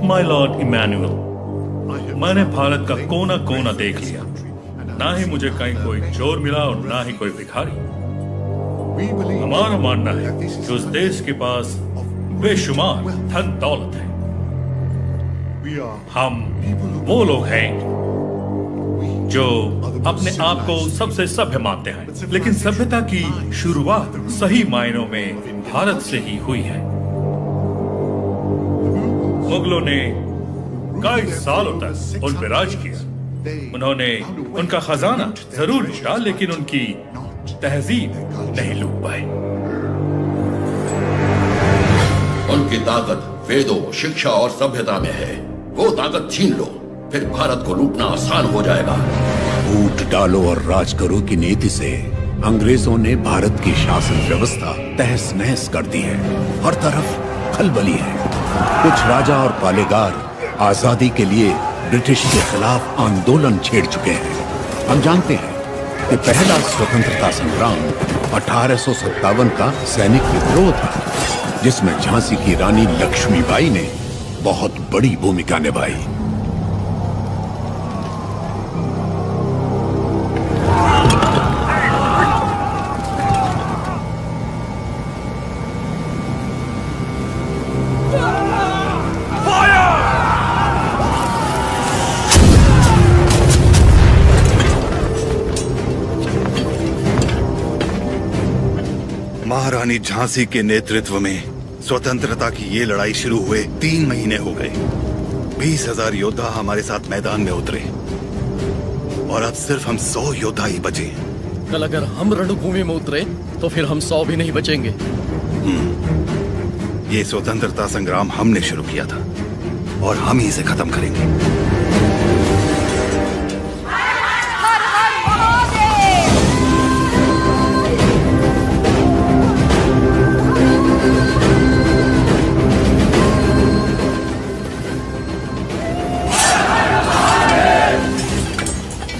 My Lord Emmanuel, मैंने भारत का कोना कोना देख लिया। ना ही मुझे कहीं कोई चोर मिला और ना ही कोई भिखारी। हमारा मानना है कि उस देश के पास बेशुमार धन दौलत है। हम वो लोग हैं जो अपने आप को सबसे सभ्य मानते हैं, लेकिन सभ्यता की शुरुआत सही मायनों में भारत से ही हुई है। मुगलों ने कई सालों तक उन पर राज किया। उन्होंने उनका खजाना जरूर लूटा, लेकिन उनकी तहजीब नहीं लूट पाए। उनकी ताकत वेदों, शिक्षा और सभ्यता में है। वो ताकत छीन लो, फिर भारत को लूटना आसान हो जाएगा। फूट डालो और राज करो की नीति से अंग्रेजों ने भारत की शासन व्यवस्था तहस नहस कर दी है। हर तरफ खलबली है। कुछ राजा और पालेगार आजादी के लिए ब्रिटिश के खिलाफ आंदोलन छेड़ चुके हैं। हम जानते हैं कि पहला स्वतंत्रता संग्राम 1857 का सैनिक विद्रोह था, जिसमें झांसी की रानी लक्ष्मीबाई ने बहुत बड़ी भूमिका निभाई। महारानी झांसी के नेतृत्व में स्वतंत्रता की ये लड़ाई शुरू हुए 3 महीने हो गए। 20,000 योद्धा हमारे साथ मैदान में उतरे और अब सिर्फ हम 100 योद्धा ही बचे हैं। कल अगर हम रणभूमि में उतरे तो फिर हम 100 भी नहीं बचेंगे। ये स्वतंत्रता संग्राम हमने शुरू किया था और हम ही इसे खत्म करेंगे।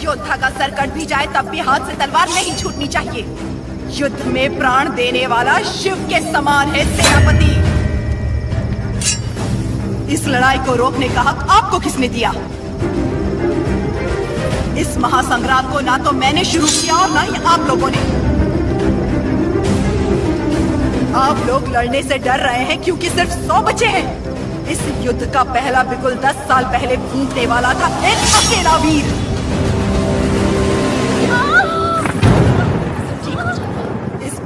योद्धा का सर कट भी जाए तब भी हाथ से तलवार नहीं छूटनी चाहिए। युद्ध में प्राण देने वाला शिव के समान है सेनापति। इस लड़ाई को रोकने का हक आपको किसने दिया? इस महासंग्राम को ना तो मैंने शुरू किया और ना ही आप लोगों ने। आप लोग लड़ने से डर रहे हैं क्योंकि सिर्फ 100 बचे हैं। इस युद्ध का पहला बिगुल 10 साल पहले फूंकने वाला था एक अकेला वीर।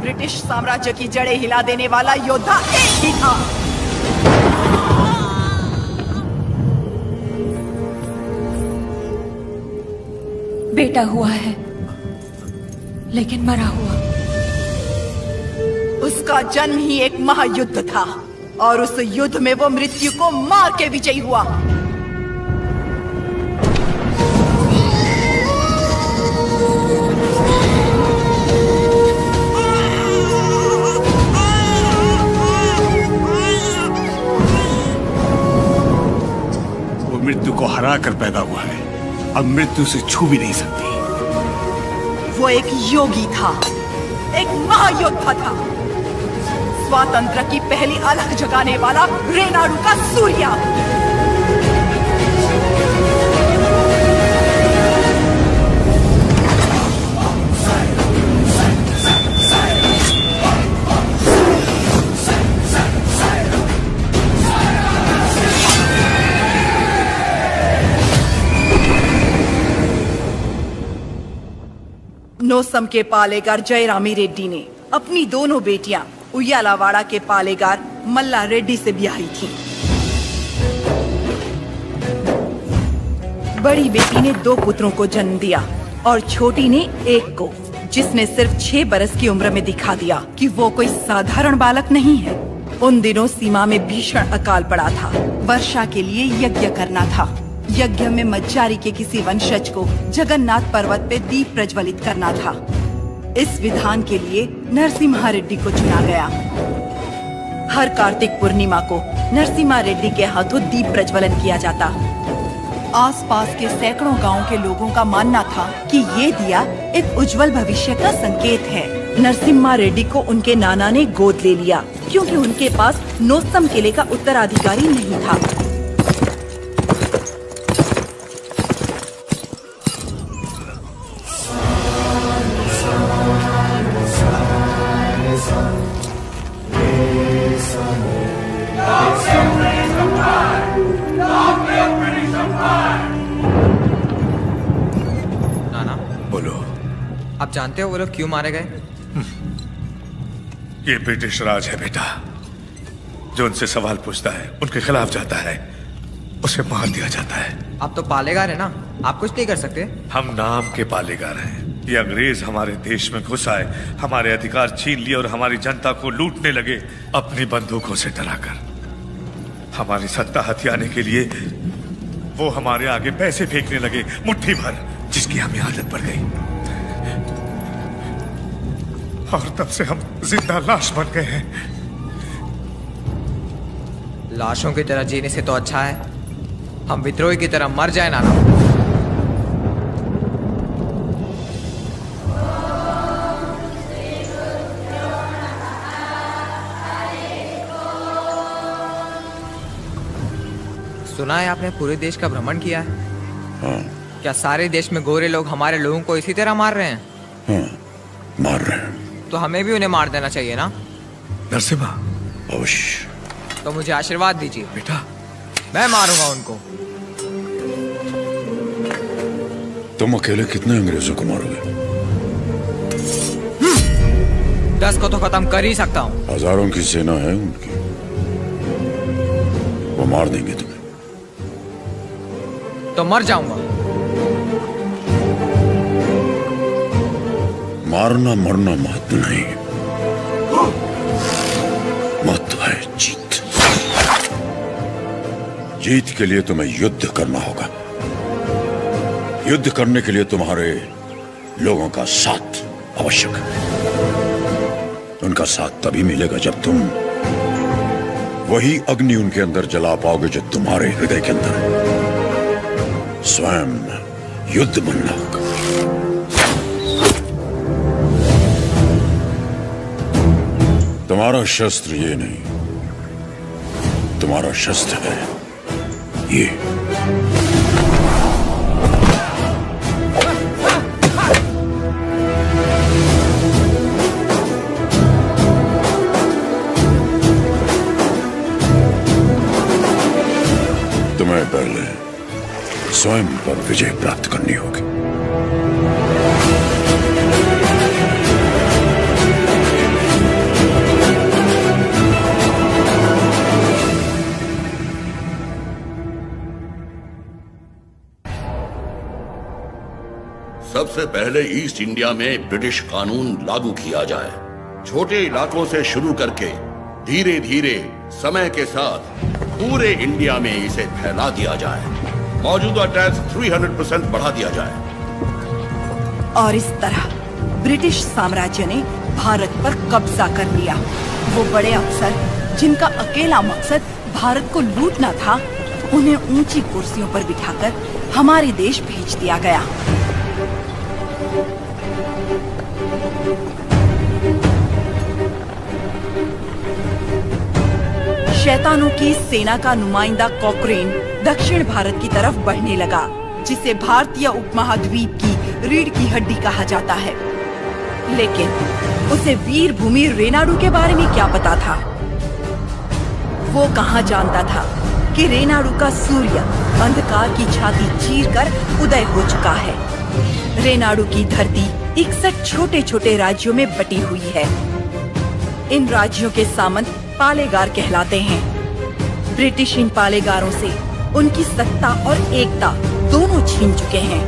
ब्रिटिश साम्राज्य की जड़ें हिला देने वाला योद्धा एक ही था। बेटा हुआ है, लेकिन मरा हुआ। उसका जन्म ही एक महायुद्ध था और उस युद्ध में वो मृत्यु को मार के विजयी हुआ। मृत्यु को हरा कर पैदा हुआ है, अब मृत्यु से छू भी नहीं सकती। वो एक योगी था, एक महायोद्धा था, स्वातंत्र की पहली अलख जगाने वाला रेनाडू का सूर्या। नोसम के पालेगार जयरामी रेड्डी ने अपनी दोनों बेटियां उయ్యాలవాడ के पालेगार मल्ला रेड्डी से ब्याही थी। बड़ी बेटी ने 2 पुत्रों को जन्म दिया और छोटी ने एक को, जिसने सिर्फ 6 बरस की उम्र में दिखा दिया कि वो कोई साधारण बालक नहीं है। उन दिनों सीमा में भीषण अकाल पड़ा था। वर्षा के लिए यज्ञ करना था। यज्ञ में मज्जारी के किसी वंशज को जगन्नाथ पर्वत पे दीप प्रज्वलित करना था। इस विधान के लिए नरसिम्हा रेड्डी को चुना गया। हर कार्तिक पूर्णिमा को नरसिम्हा रेड्डी के हाथों दीप प्रज्वलन किया जाता। आसपास के सैकड़ों गांवों के लोगों का मानना था कि ये दिया एक उज्जवल भविष्य का संकेत है। नरसिम्हा रेड्डी को उनके नाना ने गोद ले लिया क्योंकि उनके पास नोसम किले का उत्तराधिकारी नहीं था। आप जानते हो वो लोग क्यों मारे गए? ये ब्रिटिश राज है बेटा। जो उनसे सवाल पूछता है, उनके खिलाफ जाता है, उसे मार दिया जाता है। आप तो पालेगार है ना, आप कुछ नहीं कर सकते? हम नाम के पालेगार हैं। ये अंग्रेज हमारे देश में घुस आए, हमारे अधिकार छीन लिए और हमारी जनता को लूटने लगे अपनी बंदूकों से डराकर। हमारी सत्ता हथियाने के लिए वो हमारे आगे पैसे फेंकने लगे, मुट्ठी भर, जिसकी हमें आदत पड़ गई। और तब से हम जिंदा लाश बन गए हैं। लाशों की तरह जीने से तो अच्छा है हम विद्रोही की तरह मर जाए नाना। सुना है आपने पूरे देश का भ्रमण किया है? हाँ। क्या सारे देश में गोरे लोग हमारे लोगों को इसी तरह मार रहे हैं? हाँ, मार रहे हैं। तो हमें भी उन्हें मार देना चाहिए ना? नरसिम्हा, अवश्य। तो मुझे आशीर्वाद दीजिए बेटा। मैं मारूंगा उनको। तुम अकेले कितने अंग्रेजों को मारोगे? 10 को तो खत्म कर ही सकता हूँ। हजारों की सेना है उनकी, वो मार देंगे तुम्हें। तो मर जाऊंगा। मारना मरना महत्व नहीं, महत्व है जीत। जीत के लिए तुम्हें युद्ध करना होगा। युद्ध करने के लिए तुम्हारे लोगों का साथ आवश्यक है। उनका साथ तभी मिलेगा जब तुम वही अग्नि उनके अंदर जला पाओगे जो तुम्हारे हृदय के अंदर है। स्वयं युद्ध बनना होगा। तुम्हारा शस्त्र ये नहीं, तुम्हारा शस्त्र है ये। तुम्हें पहले स्वयं पर विजय प्राप्त करनी होगी। सबसे पहले ईस्ट इंडिया में ब्रिटिश कानून लागू किया जाए। छोटे इलाकों से शुरू करके धीरे धीरे समय के साथ पूरे इंडिया में इसे फैला दिया जाए। मौजूदा टैक्स 300% बढ़ा दिया जाए। और इस तरह ब्रिटिश साम्राज्य ने भारत पर कब्जा कर लिया। वो बड़े अफसर जिनका अकेला मकसद भारत को लूटना था, उन्हें ऊंची कुर्सियों पर बिठाकर हमारे देश भेज दिया गया। शैतानों की सेना का नुमाइंदा कॉकरेन दक्षिण भारत की तरफ बढ़ने लगा, जिसे भारतीय उपमहाद्वीप की रीढ़ की हड्डी कहा जाता है। लेकिन उसे वीर भूमि रेनाडू के बारे में क्या पता था? वो कहाँ जानता था कि रेनाडू का सूर्य अंधकार की छाती चीरकर उदय हो चुका है। रेनाडू की धरती 61 छोटे छोटे राज्यों में बटी हुई है। इन राज्यों के सामंत पालेगार कहलाते हैं। ब्रिटिश इन पालेगारों से उनकी सत्ता और एकता दोनों छीन चुके हैं।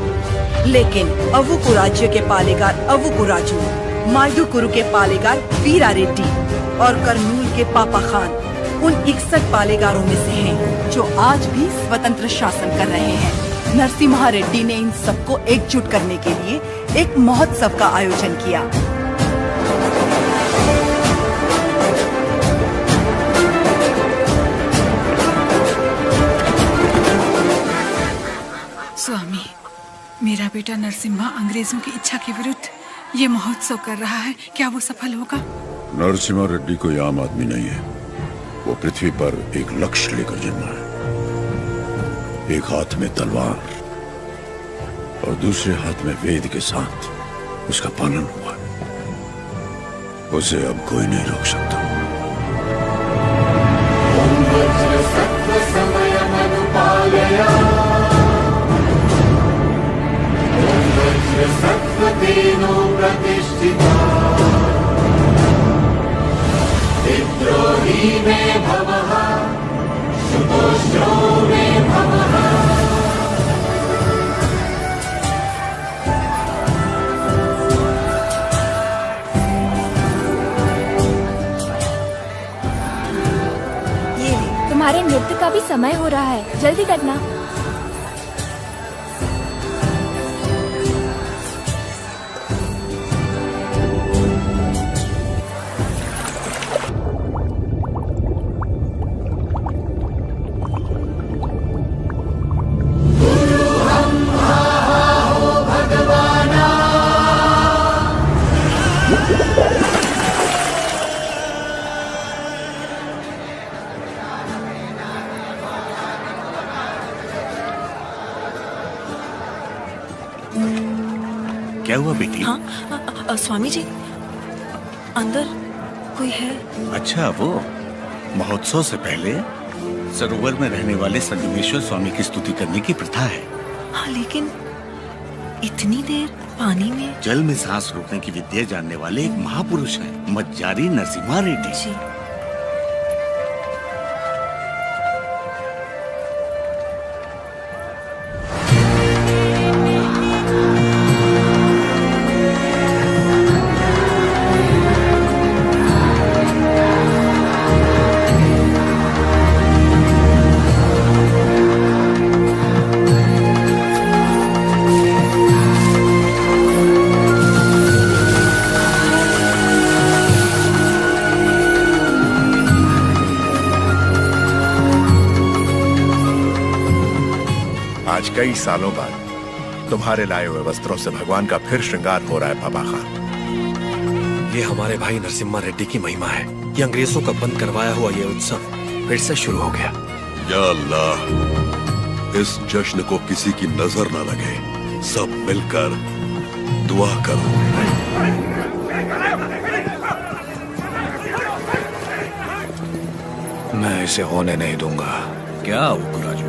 लेकिन अवुकु राज्य के पालेगार अवुकु राजू, माइदुकुरु के पालेगार वीरा रेड्डी और कर्नूल के पापा खान उन 61 पालेगारों में से हैं जो आज भी स्वतंत्र शासन कर रहे हैं। नरसिम्हा रेड्डी ने इन सबको एकजुट करने के लिए एक महोत्सव का आयोजन किया। स्वामी, मेरा बेटा नरसिम्हा अंग्रेजों की इच्छा के विरुद्ध ये महोत्सव कर रहा है। क्या वो सफल होगा? नरसिम्हा रेड्डी कोई आम आदमी नहीं है। वो पृथ्वी पर एक लक्ष्य लेकर जन्मा है। एक हाथ में तलवार और दूसरे हाथ में वेद के साथ उसका पालन हुआ। उसे अब कोई नहीं रोक सकता। सत्व समय हो रहा है, जल्दी करना। क्या हुआ बेटी? हाँ स्वामी जी, अंदर कोई है? अच्छा, वो महोत्सव से पहले सरोवर में रहने वाले संगमेश्वर स्वामी की स्तुति करने की प्रथा है। हाँ, लेकिन इतनी देर पानी में? जल में सांस रोकने की विद्या जानने वाले एक महापुरुष हैं, मज्जारी नरसिम्हा रेड्डी जी। कई सालों बाद तुम्हारे लाए हुए वस्त्रों से भगवान का फिर श्रृंगार हो रहा है बाबा खान। ये हमारे भाई नरसिम्हा रेड्डी की महिमा है। ये अंग्रेजों का बंद करवाया हुआ ये उत्सव फिर से शुरू हो गया। या अल्लाह, इस जश्न को किसी की नजर न लगे, सब मिलकर दुआ करो। मैं इसे होने नहीं दूंगा। क्या उकराजू,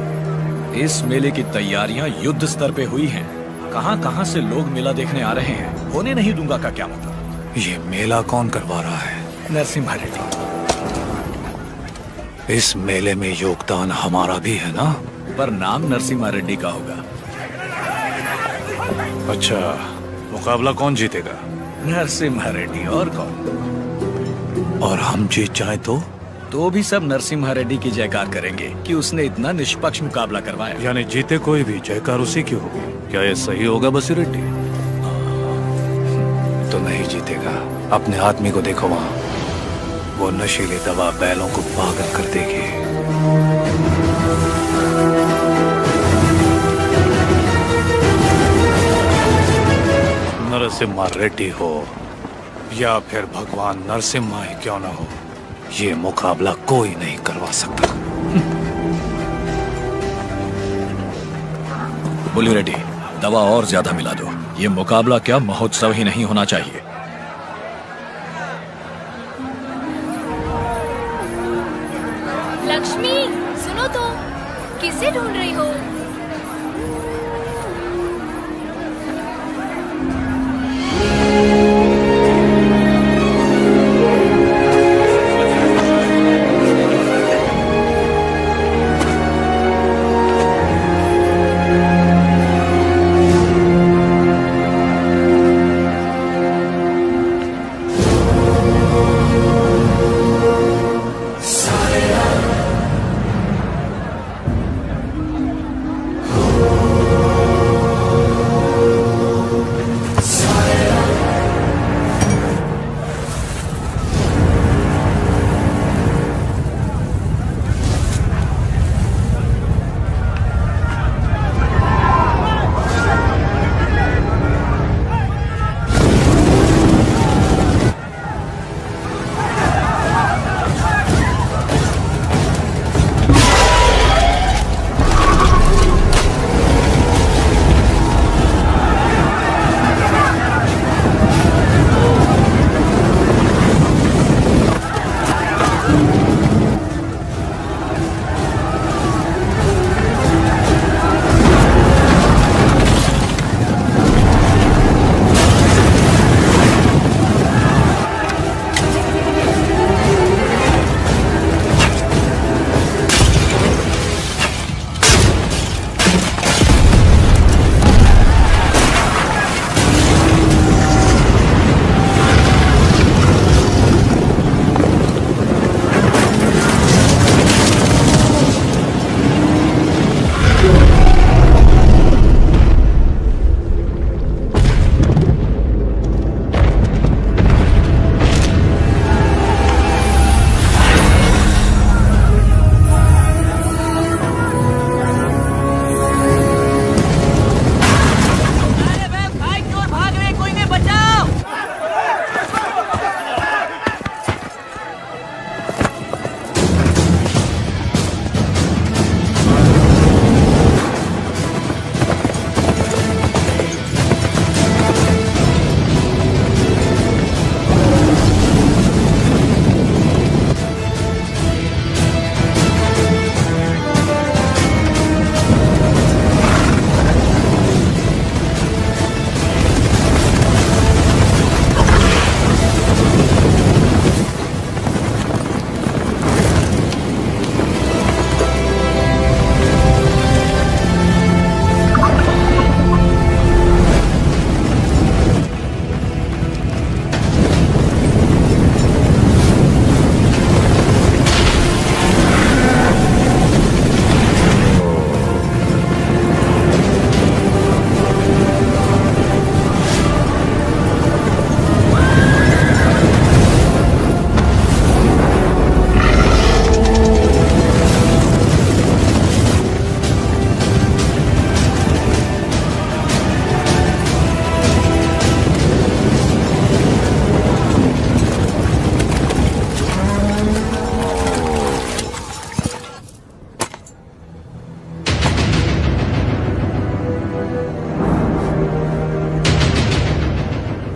इस मेले की तैयारियां युद्ध स्तर पे हुई हैं। कहां-कहां से लोग मेला देखने आ रहे हैं। होने नहीं दूंगा का क्या मतलब? ये मेला कौन करवा रहा है? नरसिम्हा रेड्डी। इस मेले में योगदान हमारा भी है ना, पर नाम नरसिम्हा रेड्डी का होगा। अच्छा, मुकाबला कौन जीतेगा? नरसिम्हा रेड्डी, और कौन? और हम जीत जाए तो भी सब नरसिम्हा रेड्डी की जयकार करेंगे कि उसने इतना निष्पक्ष मुकाबला करवाया। यानी जीते कोई भी, जयकार उसी की होगी। क्या ये सही होगा बसी रेड्डी? तो नहीं जीतेगा। अपने आदमी को देखो वहाँ, वो नशीली दवा बैलों को पागल कर देगी। नरसिम्हा रेड्डी हो या फिर भगवान नरसिम्हा ही क्यों ना हो, ये मुकाबला कोई नहीं करवा सकता। बोलिए रेड्डी, दवा और ज्यादा मिला दो। ये मुकाबला क्या महोत्सव ही नहीं होना चाहिए। लक्ष्मी, सुनो तो, किसे ढूंढ रही हो?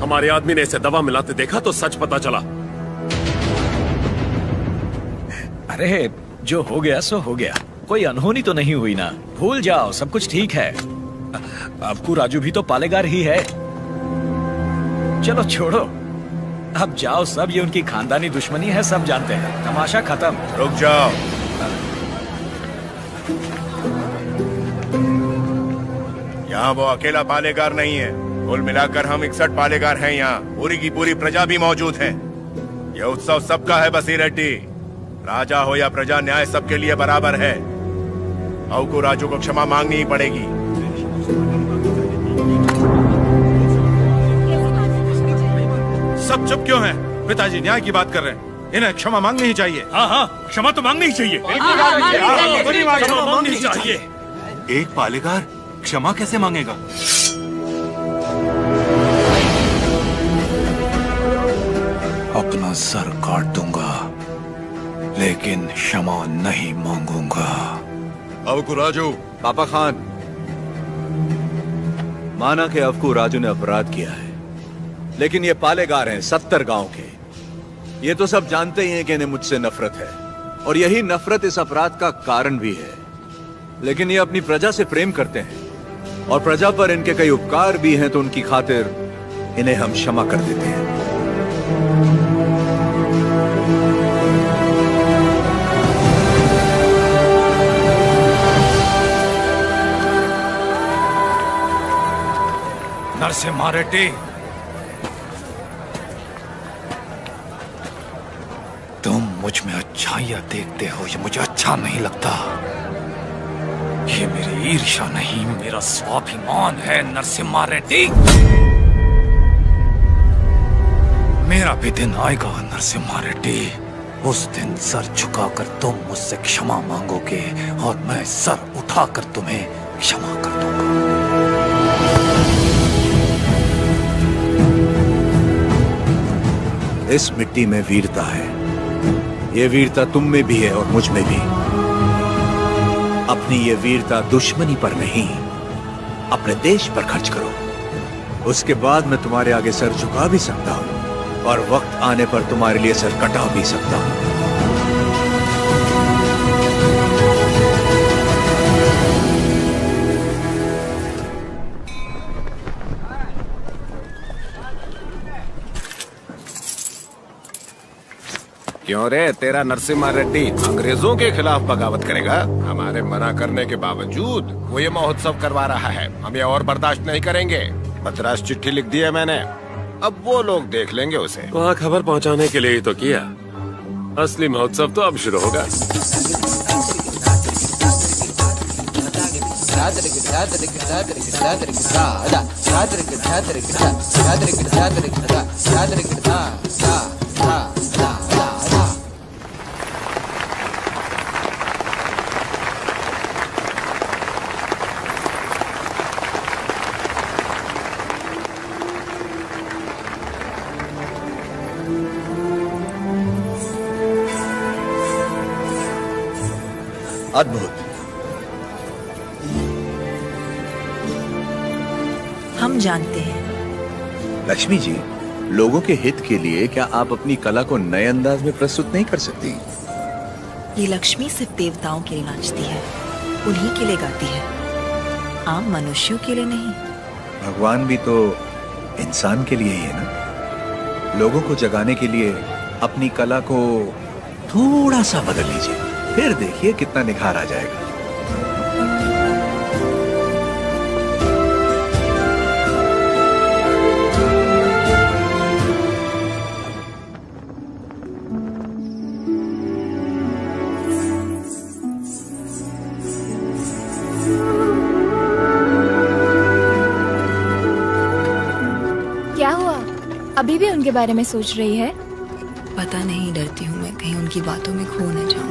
हमारे आदमी ने इसे दवा मिलाते देखा तो सच पता चला। अरे जो हो गया सो हो गया, कोई अनहोनी तो नहीं हुई ना। भूल जाओ, सब कुछ ठीक है। अबकू राजू भी तो पालेगार ही है। चलो छोड़ो, अब जाओ सब, ये उनकी खानदानी दुश्मनी है, सब जानते हैं। तमाशा खत्म। रुक जाओ। यहाँ वो अकेला पालेगार नहीं है, कुल मिलाकर हम 61 पालेगार हैं। यहाँ पूरी की पूरी प्रजा भी मौजूद है। यह उत्सव सबका है बसी रेड्डी। राजा हो या प्रजा, न्याय सबके लिए बराबर है। अवकू राजू को क्षमा मांगनी ही पड़ेगी। सब चुप क्यों हैं? पिताजी न्याय की बात कर रहे हैं, इन्हें क्षमा मांगनी ही चाहिए। हाँ हाँ, क्षमा तो मांगनी ही चाहिए। क्षमा मांगनी ही चाहिए। एक पालेगार क्षमा कैसे मांगेगा? अपना सर काट दूंगा, लेकिन क्षमा नहीं मांगूंगा। अवकू राजू। पापा खान, माना कि अवकू राजू ने अपराध किया है, लेकिन ये पालेगार हैं 70 गांव के। ये तो सब जानते ही हैं कि इन्हें मुझसे नफरत है, और यही नफरत इस अपराध का कारण भी है। लेकिन ये अपनी प्रजा से प्रेम करते हैं, और प्रजा पर इनके कई उपकार भी हैं, तो उनकी खातिर इन्हें हम क्षमा कर देते हैं। नरसिम्हा रेड्डी, तुम मुझ में अच्छाइयां देखते हो, ये मुझे अच्छा नहीं लगता। ये मेरी ईर्ष्या नहीं, मेरा स्वाभिमान है नरसिम्हा रेड्डी। मेरा भी दिन आएगा नरसिम्हा रेड्डी, उस दिन सर झुकाकर तुम मुझसे क्षमा मांगोगे, और मैं सर उठाकर तुम्हें क्षमा कर दूंगा। इस मिट्टी में वीरता है, ये वीरता तुम में भी है और मुझ में भी। अपनी ये वीरता दुश्मनी पर नहीं, अपने देश पर खर्च करो। उसके बाद मैं तुम्हारे आगे सर झुका भी सकता हूं, और वक्त आने पर तुम्हारे लिए सर कटा भी सकता हूं। क्यों रे, तेरा नरसिम्हा रेड्डी अंग्रेजों के खिलाफ बगावत करेगा? हमारे मना करने के बावजूद वो ये महोत्सव करवा रहा है। हम ये और बर्दाश्त नहीं करेंगे। मद्रास चिट्ठी लिख दी है मैंने, अब वो लोग देख लेंगे उसे। वहाँ खबर पहुँचाने के लिए ही तो किया। असली महोत्सव तो अब शुरू होगा। अद्भुत। हम जानते हैं। लक्ष्मी जी, लोगों के हित के लिए क्या आप अपनी कला को नए अंदाज में प्रस्तुत नहीं कर सकती? ये लक्ष्मी सिर्फ देवताओं के लिए नाचती है, उन्हीं के लिए गाती है, आम मनुष्यों के लिए नहीं। भगवान भी तो इंसान के लिए ही है ना। लोगों को जगाने के लिए अपनी कला को थोड़ा सा बदल लीजिए, फिर देखिए कितना निखार आ जाएगा। क्या हुआ? अभी भी उनके बारे में सोच रही है? पता नहीं, डरती हूँ मैं कहीं उनकी बातों में खो न जाऊं।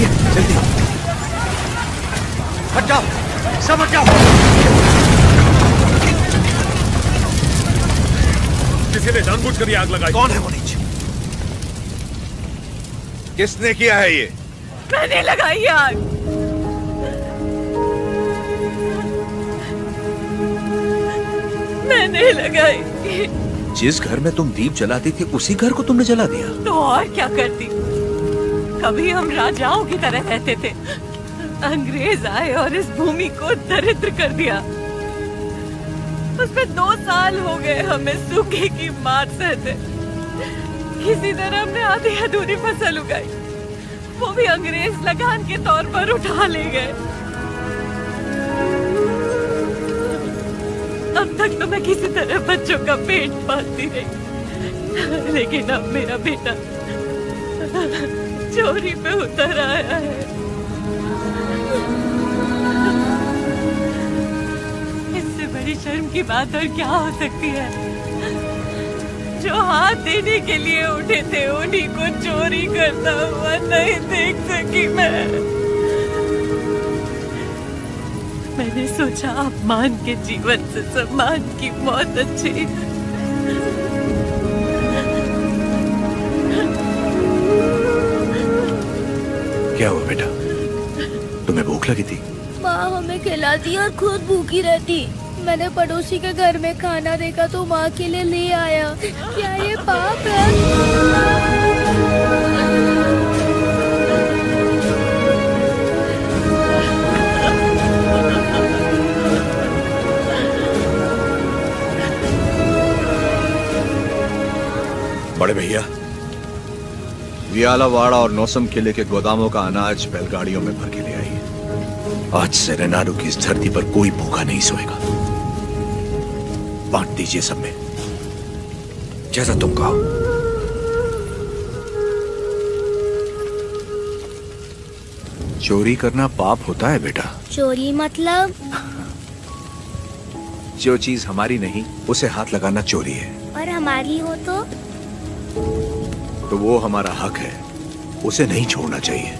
है, जल्दी हट जाओ, सब हट जाओ। किसी ने जानबूझकर ये आग लगाई। कौन है वो नीच? किसने किया है ये? मैंने लगाई आग। मैंने लगाई। जिस घर में तुम दीप जलाती थी उसी घर को तुमने जला दिया? तो और क्या करती? कभी हम राजाओं की तरह रहते थे, अंग्रेज आए और इस भूमि को दरिद्र कर दिया। उसमें 2 साल हो गए हमें सूखे की मार सहते। किसी तरह हमने आधी अधूरी फसल उगाई, वो भी अंग्रेज लगान के तौर पर उठा ले गए। अब तक तो मैं किसी तरह बच्चों का पेट पालती रही, लेकिन अब मेरा बेटा चोरी पे उतर आया है। इससे बड़ी शर्म की बात और क्या हो सकती है? जो हाथ देने के लिए उठे थे उन्हीं को चोरी करता हुआ नहीं देख सकी मैंने सोचा अपमान के जीवन से सम्मान की मौत अच्छी। क्या हुआ बेटा, तुम्हें भूख लगी थी? माँ हमें खिलाती और खुद भूखी रहती। मैंने पड़ोसी के घर में खाना देखा तो माँ के लिए ले आया। क्या ये पाप है? बड़े भैया, वियालावाड़ा और नौसम किले के गोदामों का अनाज बैलगाड़ियों में भर के ले आई। आज से रेनाडू की इस धरती पर कोई भूखा नहीं सोएगा। बांट दीजिए सब में, जैसा तुम कहो। चोरी करना पाप होता है बेटा। चोरी मतलब? जो चीज हमारी नहीं उसे हाथ लगाना चोरी है। और हमारी हो तो वो हमारा हक है, उसे नहीं छोड़ना चाहिए।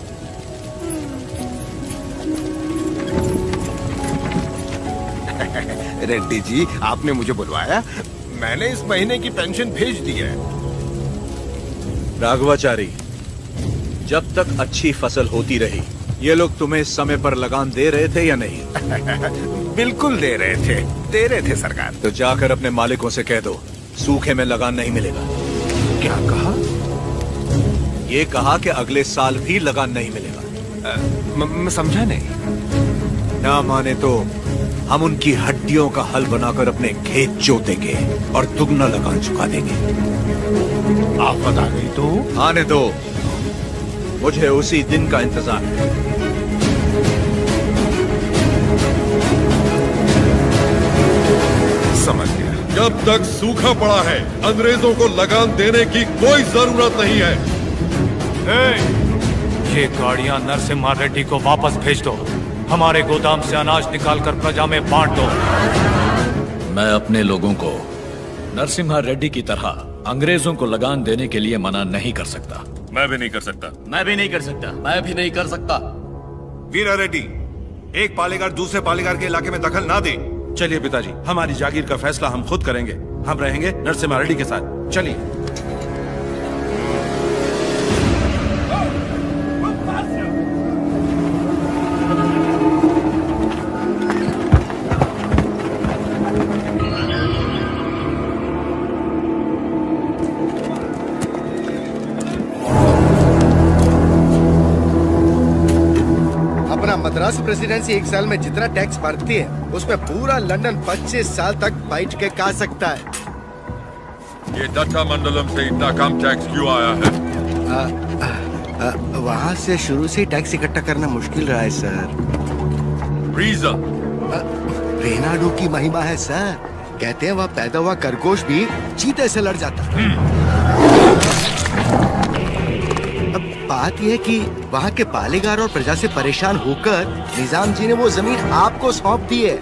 रेड्डी जी, आपने मुझे बुलवाया? मैंने इस महीने की पेंशन भेज दी है। राघवाचारी, जब तक अच्छी फसल होती रही, ये लोग तुम्हें समय पर लगान दे रहे थे या नहीं? बिल्कुल दे रहे थे सरकार। तो जाकर अपने मालिकों से कह दो, सूखे में लगान नहीं मिलेगा। क्या कहा? ये कहा कि अगले साल भी लगान नहीं मिलेगा। मैं समझा नहीं। ना माने तो हम उनकी हड्डियों का हल बनाकर अपने खेत जोतेंगे और दुगना लगान चुका देंगे। आफत आ गई तो? आने दो, मुझे उसी दिन का इंतजार है। समझ गया। जब तक सूखा पड़ा है, अंग्रेजों को लगान देने की कोई जरूरत नहीं है। ये गाड़ियां नरसिम्हा रेड्डी को वापस भेज दो। हमारे गोदाम से अनाज निकालकर प्रजा में बांट दो। मैं अपने लोगों को नरसिम्हा रेड्डी की तरह अंग्रेजों को लगान देने के लिए मना नहीं कर सकता। मैं भी नहीं कर सकता। मैं भी नहीं कर सकता। मैं भी नहीं कर सकता। वीरा रेड्डी, एक पालेगार दूसरे पालेगार के इलाके में दखल ना दे। चलिए पिताजी, हमारी जागीर का फैसला हम खुद करेंगे। हम रहेंगे नरसिम्हा रेड्डी के साथ। चलिए। मद्रास प्रेसिडेंसी एक साल में जितना टैक्स भरती है उसमें पूरा लंदन 25 साल तक बैठ के खा सकता है। ये दत्ता मंडलम से इतना कम टैक्स क्यों आया है? वहाँ से शुरू से टैक्स इकट्ठा करना मुश्किल रहा है सर। रीजन? रेनाडू की महिमा है सर। कहते हैं वहाँ पैदा हुआ खरगोश भी चीते से लड़ जाता है। बात यह है कि वहाँ के पालेगार और प्रजा से परेशान होकर निजाम जी ने वो जमीन आपको सौंप दी है।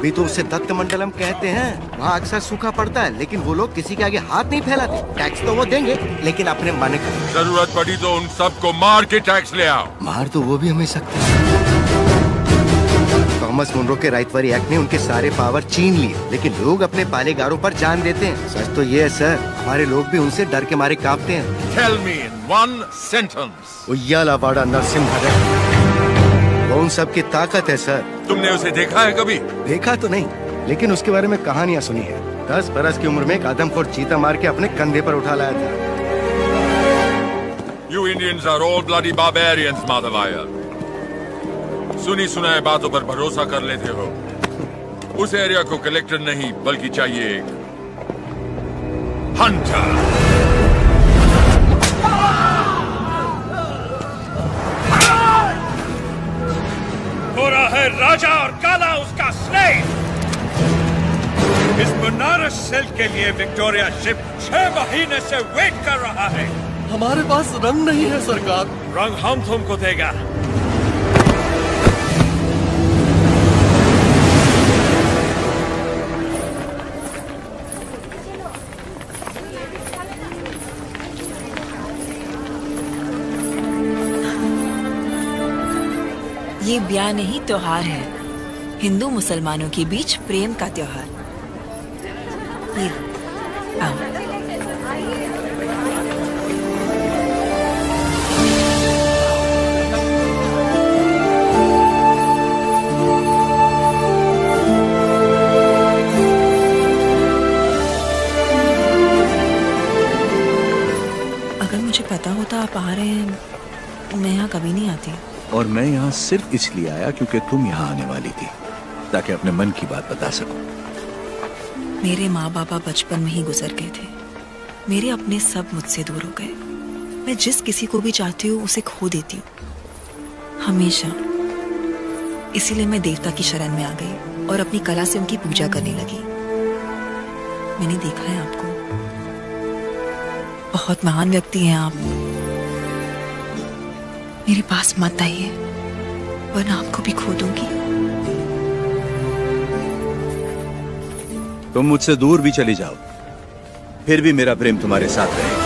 अभी तो उसे दत्त मंडलम कहते हैं। वहाँ अक्सर सूखा पड़ता है, लेकिन वो लोग किसी के आगे हाथ नहीं फैलाते। टैक्स तो वो देंगे, लेकिन अपने मन का। जरूरत पड़ी तो उन सबको मार के टैक्स ले आओ। मार तो वो भी हमें सकते हैं। थॉमस मुनरो के राइटवरी एक्ट ने उनके सारे पावर छीन लिए, लेकिन लोग अपने पालेगारों पर जान देते हैं। सच तो ये है सर, हमारे लोग भी उनसे डर के मारे कांपते हैं। Tell me in one sentence. उय्यालावाड़ा Narasimha Reddy, वो उन सब की ताकत है सर। तुमने उसे देखा है कभी? देखा तो नहीं, लेकिन उसके बारे में कहानियां सुनी है। 10 बरस की उम्र में एक आदमखोर चीता मार के अपने कंधे पर उठा लाया था। You Indians are all bloody barbarians, माधवाया। सुनी सुनाए बातों पर भरोसा कर लेते हो। उस एरिया को कलेक्टर नहीं, बल्कि चाहिए एक हंटर। गोरा है राजा और काला उसका स्लेव। इस बनारस सेल के लिए विक्टोरिया शिप 6 महीने से वेट कर रहा है। हमारे पास रंग नहीं है सरकार। रंग हम तुमको देगा। ये ब्याह नहीं त्योहार है, हिंदू मुसलमानों के बीच प्रेम का त्योहार। ये आओ। अगर मुझे पता होता आप आ रहे हैं, मैं यहाँ कभी नहीं आती। और मैं यहाँ सिर्फ इसलिए आया क्योंकि तुम यहाँ आने वाली थी, ताकि अपने मन की बात बता सकूं। मेरे माँ बाबा बचपन में ही गुजर गए थे। मेरे अपने सब मुझसे दूर हो गए। मैं जिस किसी को भी चाहती हूँ उसे खो देती हूँ, हमेशा। इसीलिए मैं देवता की शरण में आ गई और अपनी कला से उनकी पूजा करने लगी। मैंने देखा है आपको, बहुत महान व्यक्ति हैं आप। मेरे पास मत आइए, वरना आपको भी खो दूंगी। तुम मुझसे दूर भी चली जाओ, फिर भी मेरा प्रेम तुम्हारे साथ रहेगा।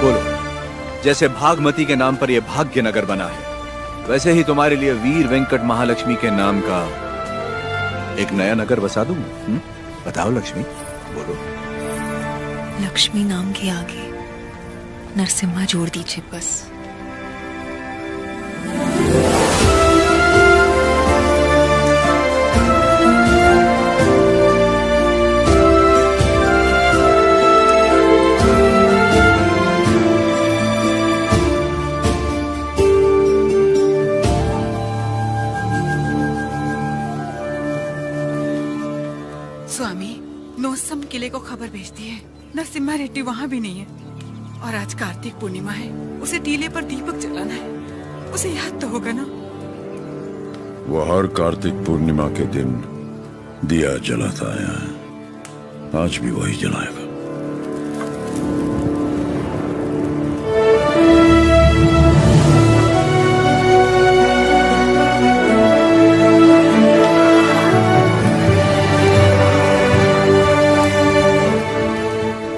बोलो, जैसे भागमती के नाम पर यह भाग्य नगर बना है, वैसे ही तुम्हारे लिए वीर वेंकट महालक्ष्मी के नाम का एक नया नगर बसा दूं। बताओ लक्ष्मी, बोलो। लक्ष्मी नाम के आगे नरसिम्हा जोड़ दीजिए बस। स्वामी, नोसम किले को खबर भेजती है, नरसिम्हा रेड्डी वहाँ भी नहीं है। और आज कार्तिक पूर्णिमा है, उसे टीले पर दीपक जलाना है। उसे याद तो होगा ना? वो हर कार्तिक पूर्णिमा के दिन दिया जलाता आया है, आज भी वही जलाएगा।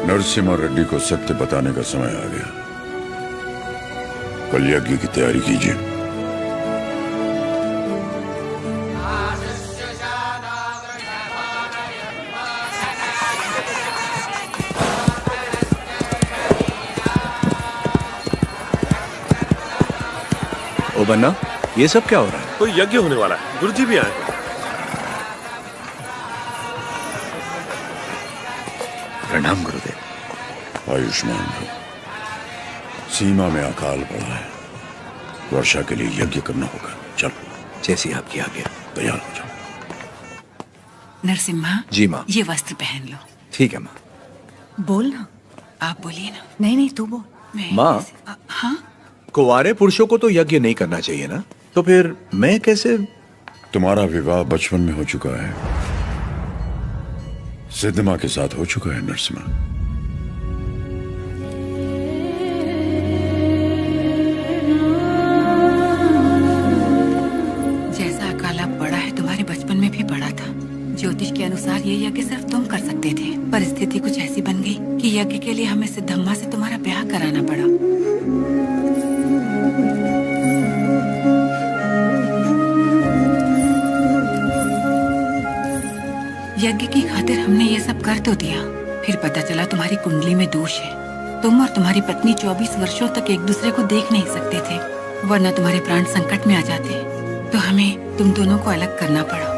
नरसिम्हा रेड्डी को सत्य बताने का समय आ गया। कल यज्ञ की तैयारी कीजिए। ओ बन्ना, ये सब क्या हो रहा है? कोई यज्ञ होने वाला है, गुरुजी भी आए। प्रणाम गुरुदेव। आयुष्मान भव। सीमा में अकाल पड़ा है, वर्षा के लिए यज्ञ करना होगा। चलो, जैसी आपकी आज्ञा। तैयार हो जाओ। नरसिम्हा जी माँ। ये वस्त्र पहन लो। ठीक है माँ। बोल ना। आप बोलिए ना। नहीं, तू बोल। माँ, हाँ? कुंवारे पुरुषों को तो यज्ञ नहीं करना चाहिए ना, तो फिर मैं कैसे? तुम्हारा विवाह बचपन में हो चुका है, सिद्धमा के साथ हो चुका है नरसिम्हा। जैसा अकाल अब पड़ा है, तुम्हारे बचपन में भी ये यज्ञ सिर्फ तुम कर सकते थे। परिस्थिति कुछ ऐसी बन गई कि यज्ञ के लिए हमें सिद्धम्मा से तुम्हारा ब्याह कराना पड़ा। यज्ञ की खातिर हमने ये सब कर तो दिया, फिर पता चला तुम्हारी कुंडली में दोष है। तुम और तुम्हारी पत्नी 24 वर्षों तक एक दूसरे को देख नहीं सकते थे, वरना तुम्हारे प्राण संकट में आ जाते। तो हमें तुम दोनों को अलग करना पड़ा।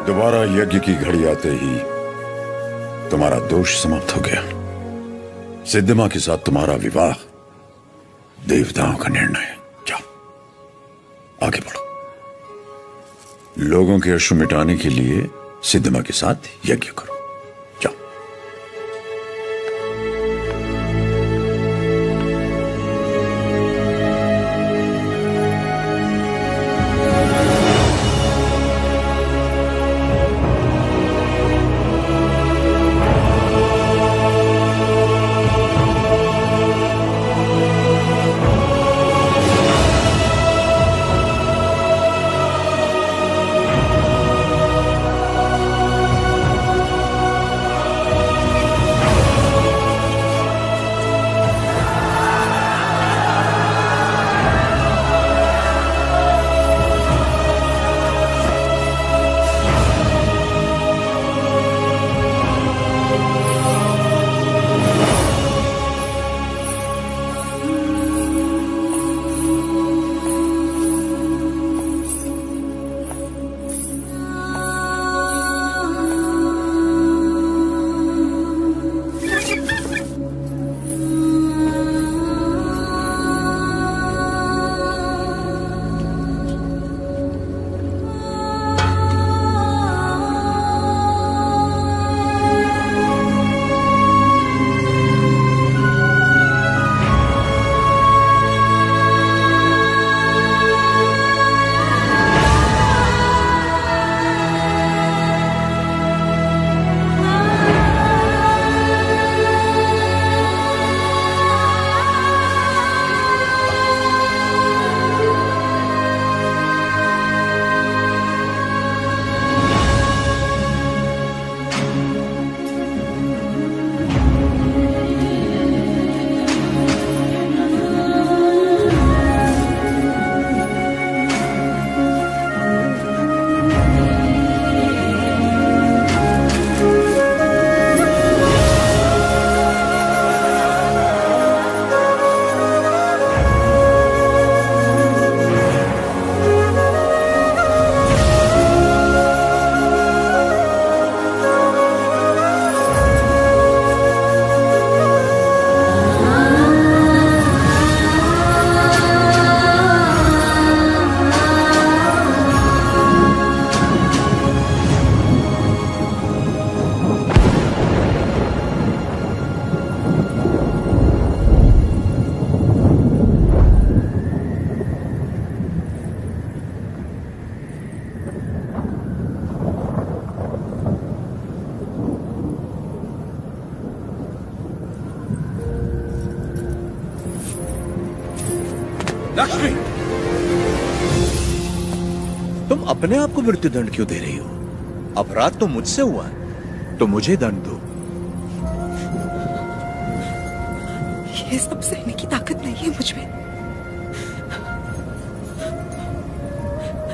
दोबारा यज्ञ की घड़ी आते ही तुम्हारा दोष समाप्त हो गया। सिद्धमा के साथ तुम्हारा विवाह देवताओं का निर्णय है। जाओ आगे बढ़ो। लोगों के अश्रु मिटाने के लिए सिद्धमा के साथ यज्ञ करो। लक्ष्मी, तुम अपने आप को मृत्युदंड क्यों दे रही हो? अपराध तो मुझसे हुआ है, तो मुझे दंड दो। ये सब सहने की ताकत नहीं है मुझ में।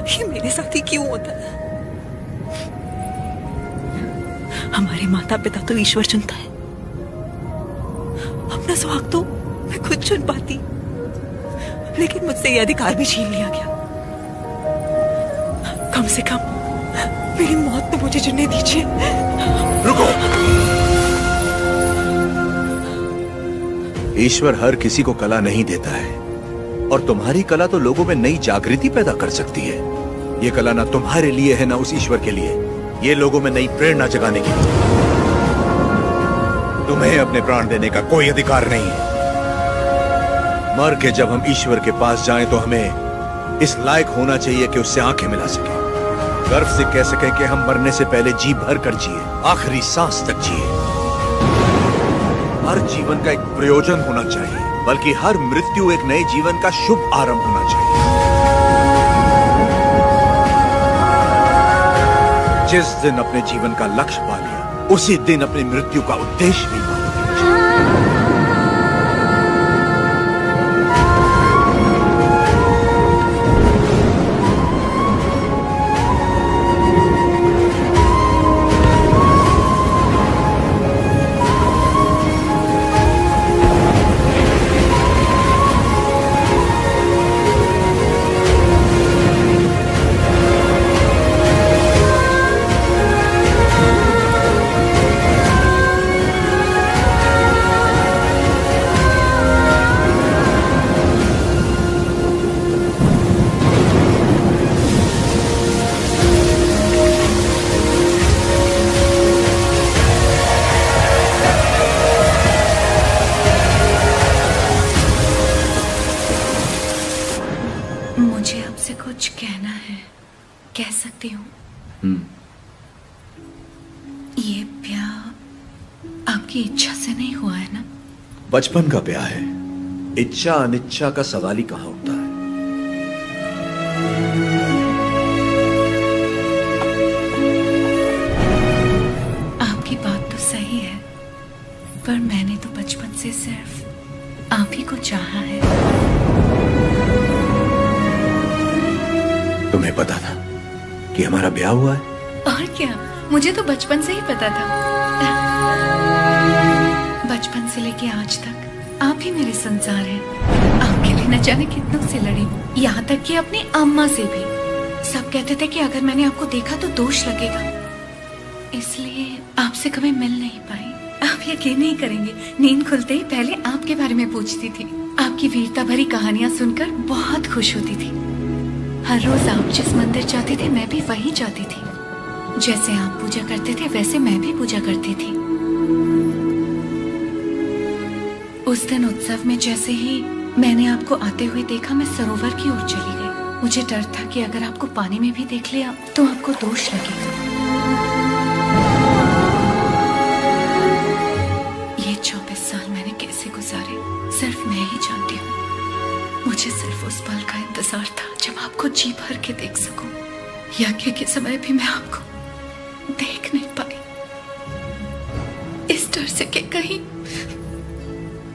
ये मेरे साथ ही क्यों होता है? हमारे माता पिता तो ईश्वर चुनता है, अपना सुहाग तो मैं खुद चुन पाती, लेकिन मुझसे ये अधिकार भी छीन लिया गया। कम से कम मेरी मौत तो मुझे चुनने दीजिए। रुको। ईश्वर हर किसी को कला नहीं देता है, और तुम्हारी कला तो लोगों में नई जागृति पैदा कर सकती है। ये कला ना तुम्हारे लिए है ना उस ईश्वर के लिए, ये लोगों में नई प्रेरणा जगाने की। तुम्हें अपने प्राण देने का कोई अधिकार नहीं है। मर के जब हम ईश्वर के पास जाएं तो हमें इस लायक होना चाहिए कि उससे आंखें मिला सके, गर्व से कह सके कि हम मरने से पहले जी भर कर जिए, आखिरी सांस तक जिए। हर जीवन का एक प्रयोजन होना चाहिए, बल्कि हर मृत्यु एक नए जीवन का शुभ आरंभ होना चाहिए। जिस दिन अपने जीवन का लक्ष्य पा लिया, उसी दिन अपनी मृत्यु का उद्देश्य भी पा लिया। मुझे आपसे कुछ कहना है, कह सकती हूँ? ये ब्याह आपकी इच्छा से नहीं हुआ है ना? बचपन का ब्याह है, इच्छा अनिच्छा का सवाल ही कहां उठता है। आपकी बात तो सही है, पर मैंने तो बचपन से सिर्फ आप ही को चाहा है। तुम्हें पता था कि हमारा ब्याह हुआ है? और क्या, मुझे तो बचपन से ही पता था। बचपन से लेके आज तक आप ही मेरे संसार हैं। आपके लिए न जाने कितनों से लड़ी हूँ, यहाँ तक कि अपनी अम्मा से भी। सब कहते थे कि अगर मैंने आपको देखा तो दोष लगेगा, इसलिए आपसे कभी मिल नहीं पाई। आप यकीन नहीं करेंगे, नींद खुलते ही पहले आपके बारे में पूछती थी। आपकी वीरता भरी कहानियां सुनकर बहुत खुश होती थी। हर रोज आप जिस मंदिर जाते थे मैं भी वहीं जाती थी। जैसे आप पूजा करते थे वैसे मैं भी पूजा करती थी। उस दिन उत्सव में जैसे ही मैंने आपको आते हुए देखा, मैं सरोवर की ओर चली गई। मुझे डर था कि अगर आपको पानी में भी देख लिया तो आपको दोष लगेगा। ये 24 साल मैंने कैसे गुजारे सिर्फ मैं ही जानती हूँ। मुझे सिर्फ उस पल का इंतजार था जब आपको जी भर के देख सकूं। यज्ञ के समय भी मैं आपको देख नहीं पाई, इस डर से कि कहीं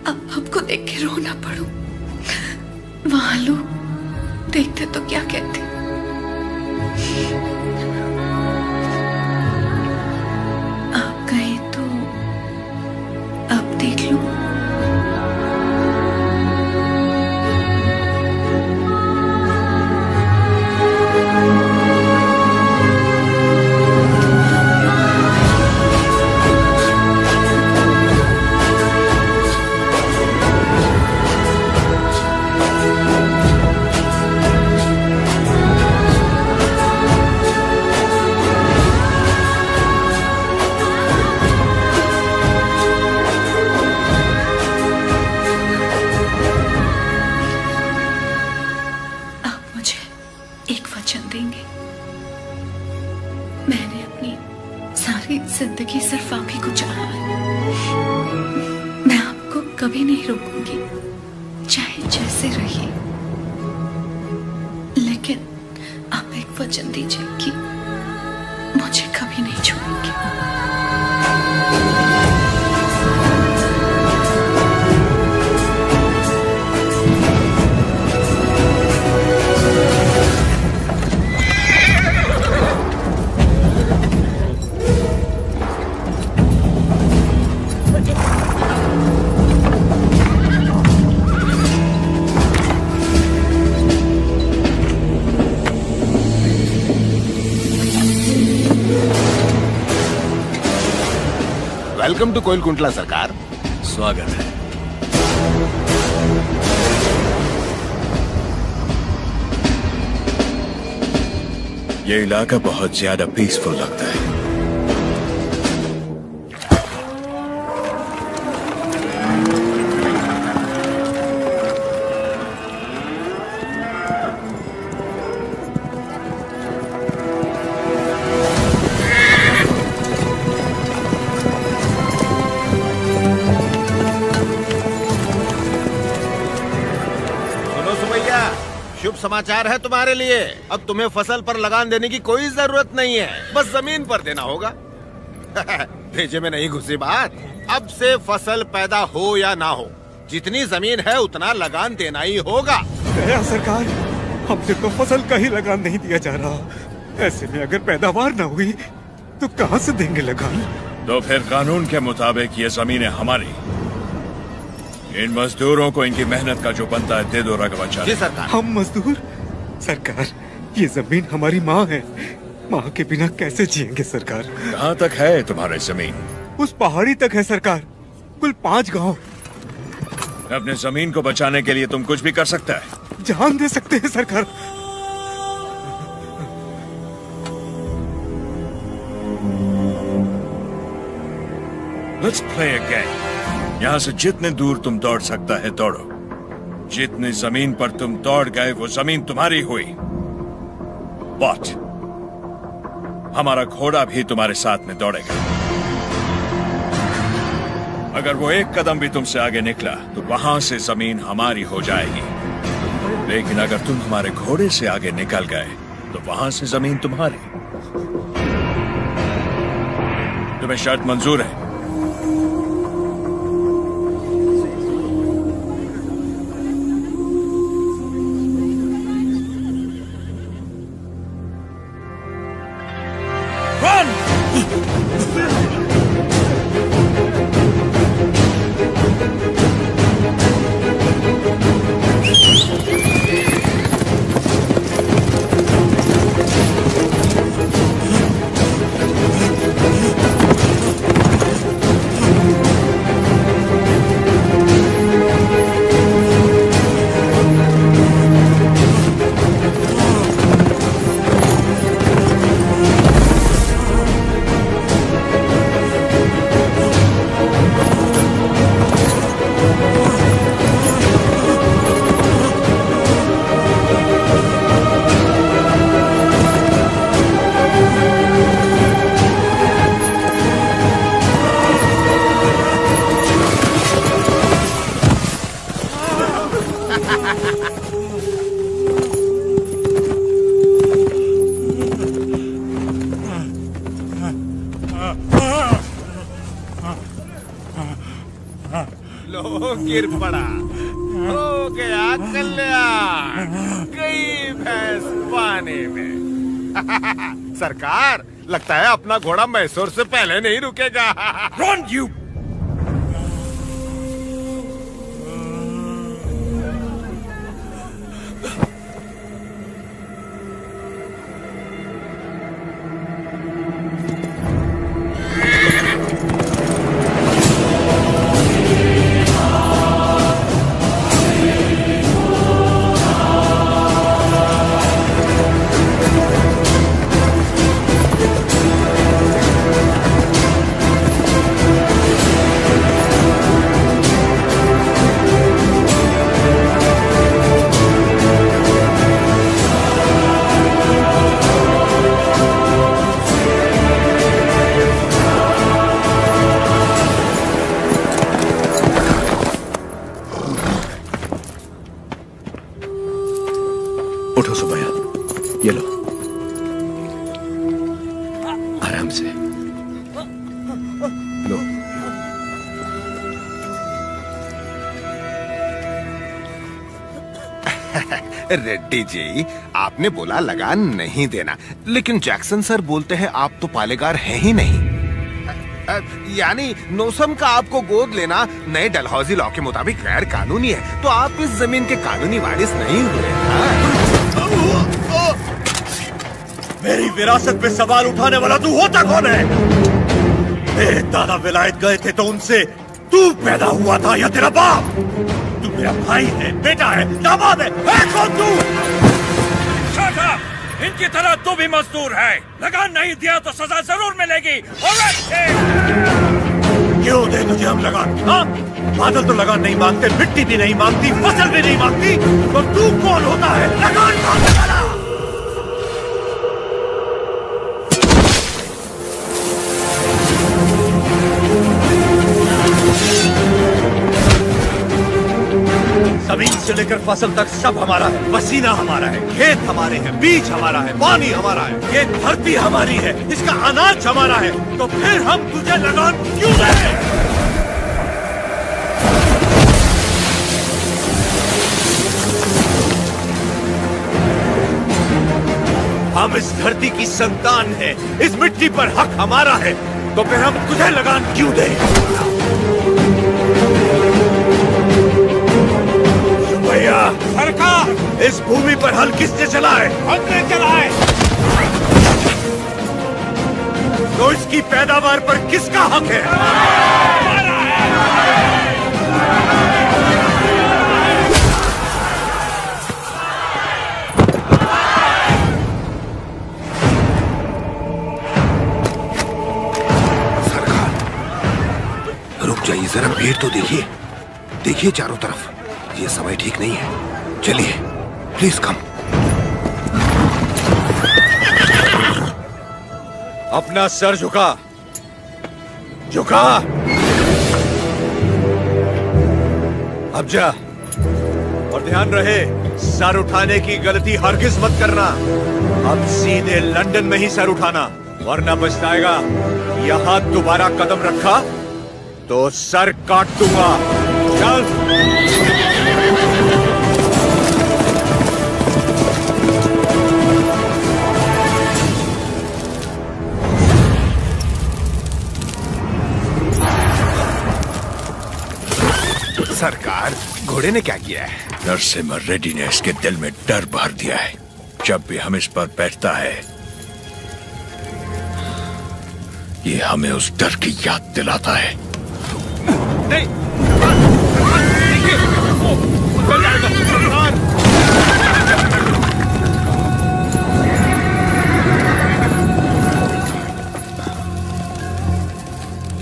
अब आपको देख के रो ना पड़ूं। वहां लोग देखते तो क्या कहते। आप कहे तो अब देख लूं। जिंदगी सिर्फ आप ही को चाहा है। मैं आपको कभी नहीं रोकूंगी, चाहे जैसे रहिए, लेकिन आप एक वचन दीजिए कि मुझे कभी नहीं छोड़ेंगे। वेलकम टू कोइलकुंटला सरकार। स्वागत है। ये इलाका बहुत ज्यादा पीसफुल लगता है। शुभ समाचार है तुम्हारे लिए। अब तुम्हें फसल पर लगान देने की कोई जरूरत नहीं है, बस जमीन पर देना होगा। भेजे में नहीं घुसी बात। अब से फसल पैदा हो या ना हो, जितनी जमीन है उतना लगान देना ही होगा। सरकार, हमसे तो फसल का ही लगान नहीं दिया जा रहा। ऐसे में अगर पैदावार न हुई तो कहाँ से देंगे लगान? तो फिर कानून के मुताबिक ये जमीनें हमारी। इन मजदूरों को इनकी मेहनत का जो बनता है दे दो रघुवंशाली। जी सरकार। हम मजदूर? सरकार, ये जमीन हमारी माँ है। माँ के बिना कैसे जिएंगे सरकार? कहाँ तक है तुम्हारी जमीन? उस पहाड़ी तक है सरकार, कुल 5 गांव। अपने जमीन को बचाने के लिए तुम कुछ भी कर सकता है। जान दे सकते हैं सरकार। Let's play a game. यहाँ से जितने दूर तुम दौड़ सकता है दौड़ो। जितनी जमीन पर तुम दौड़ गए वो जमीन तुम्हारी हुई। But हमारा घोड़ा भी तुम्हारे साथ में दौड़ेगा। अगर वो एक कदम भी तुमसे आगे निकला तो वहां से जमीन हमारी हो जाएगी। लेकिन अगर तुम हमारे घोड़े से आगे निकल गए तो वहां से जमीन तुम्हारी। तुम्हें शर्त मंजूर है? लो गिर पड़ा, हो गया कल्याण, गई भैंस पानी में। सरकार, लगता है अपना घोड़ा मैसूर से पहले नहीं रुकेगा। Run, you! उठो सुबैया, ये लो, आराम से लो। रेड्डी जी, आपने बोला लगान नहीं देना, लेकिन जैक्सन सर बोलते हैं आप तो पालेगार हैं ही नहीं। यानी नौसम का आपको गोद लेना नए डलहौजी लॉ के मुताबिक गैर कानूनी है, तो आप इस जमीन के कानूनी वारिस नहीं हुए। मेरी विरासत पे सवाल उठाने वाला तू होता कौन है? मेरे दादा विलायत गए थे तो उनसे तू पैदा हुआ था या तेरा बाप? तू मेरा भाई है, बेटा है, दामाद है कौन तू? Shut up! इनकी तरह तू भी मजदूर है। लगान नहीं दिया तो सजा जरूर मिलेगी। क्यों दे तुझे हम लगान? हाँ? बादल तो लगान नहीं मांगते, मिट्टी भी नहीं मांगती, फसल भी नहीं मांगती, तो तू कौन होता है लगान मांगने वाला? जमीन से लेकर फसल तक सब हमारा है। पसीना हमारा है, खेत हमारे हैं, बीज हमारा है, पानी हमारा है, ये धरती हमारी है, इसका अनाज हमारा है। तो फिर हम तुझे लगान क्यों दें? हम इस धरती की संतान हैं, इस मिट्टी पर हक हमारा है, तो फिर हम तुझे लगान क्यों दें? भैया सरकार, इस भूमि पर हल किसने चलाए? हमने चलाए। तो इसकी पैदावार पर किसका हक है? रुक जाइए जरा, भीड़ तो देखिए, देखिए चारों तरफ, ये समय ठीक नहीं है। चलिए प्लीज कम। अपना सर झुका, झुका। अब जा, और ध्यान रहे सर उठाने की गलती हरगिज मत करना। अब सीधे लंदन में ही सर उठाना, वरना पछताएगा। यहां दोबारा कदम रखा तो सर काट दूंगा। चल। सरकार, घोड़े ने क्या किया है? नरसिम्हा रेड्डी ने इसके दिल में डर भर दिया है। जब भी हम इस पर बैठता है, ये हमें उस डर की याद दिलाता है। नहीं,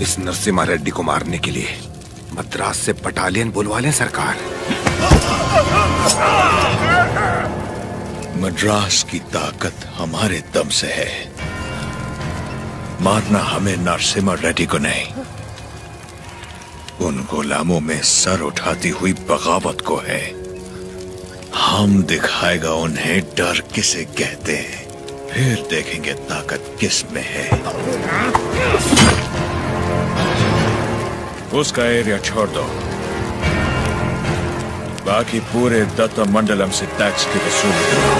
इस नरसिम्हा रेड्डी को मारने के लिए मद्रास से बटालियन बुलवा लें सरकार। मद्रास की ताकत हमारे दम से है, मारना हमें नरसिम्हा रेड्डी को नहीं, उन गुलामों में सर उठाती हुई बगावत को है। हम दिखाएगा उन्हें डर किसे कहते हैं, फिर देखेंगे ताकत किस में है। उसका एरिया छोड़ दो, बाकी पूरे दत्ता मंडलम से टैक्स की वसूली करो।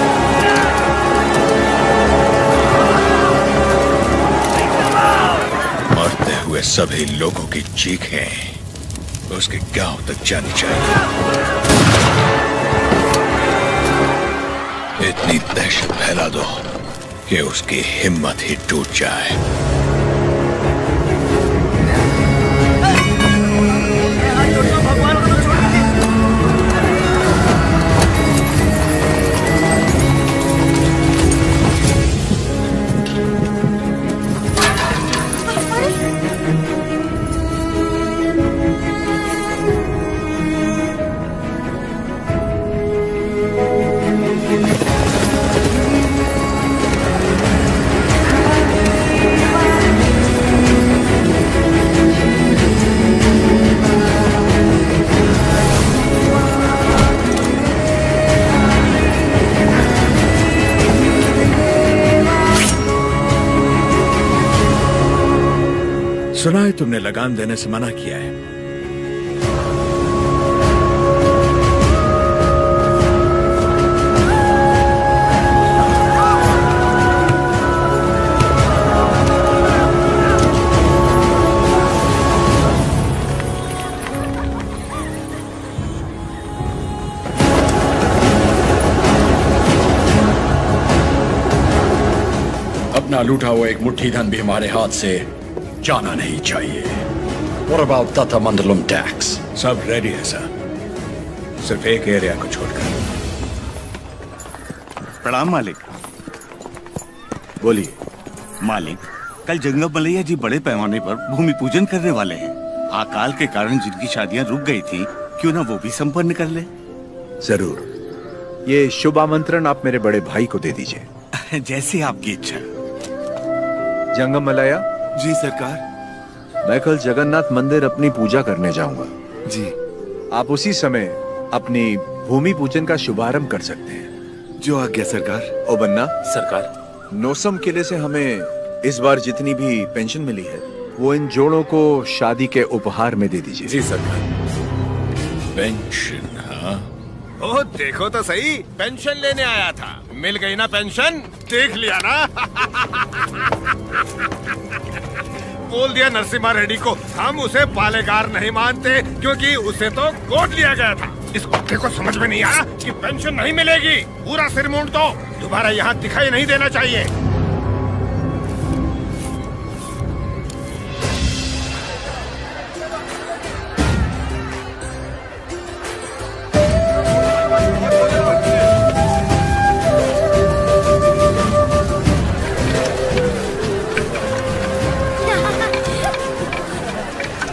मरते हुए सभी लोगों की चीखें उसके गांव तक जानी चाहिए। इतनी दहशत फैला दो कि उसकी हिम्मत ही टूट जाए। सुना है तुमने लगान देने से मना किया है। अपना लूटा हुआ एक मुट्ठी धन भी हमारे हाथ से जाना नहीं चाहिए। What about Tata Mandalam tax? सब रेडी है सर, सिर्फ एक एरिया को छोड़कर। प्रणाम मालिक। बोलिए। मालिक, कल जंगम मलैया जी बड़े पैमाने पर भूमि पूजन करने वाले हैं। अकाल के कारण जिनकी शादियां रुक गई थी, क्यों ना वो भी संपन्न कर ले। जरूर, ये शुभ आमंत्रण आप मेरे बड़े भाई को दे दीजिए। जैसे आपकी इच्छा। जंगम मलैया जी सरकार। मैं कल जगन्नाथ मंदिर अपनी पूजा करने जाऊंगा। जी। आप उसी समय अपनी भूमि पूजन का शुभारंभ कर सकते हैं। जो आज्ञा सरकार। ओ बन्ना, सरकार, नौसम किले से हमें इस बार जितनी भी पेंशन मिली है वो इन जोड़ों को शादी के उपहार में दे दीजिए। जी सरकार। पेंशन? हाँ, ओह देखो तो सही, पेंशन लेने आया था, मिल गई ना पेंशन, देख लिया ना। बोल दिया नरसिम्हा रेड्डी को, हम उसे पालेगार नहीं मानते क्योंकि उसे तो गोद लिया गया था। इस कुत्ते को समझ में नहीं आया कि पेंशन नहीं मिलेगी। पूरा सिर मूंड दो, दोबारा यहाँ दिखाई नहीं देना चाहिए।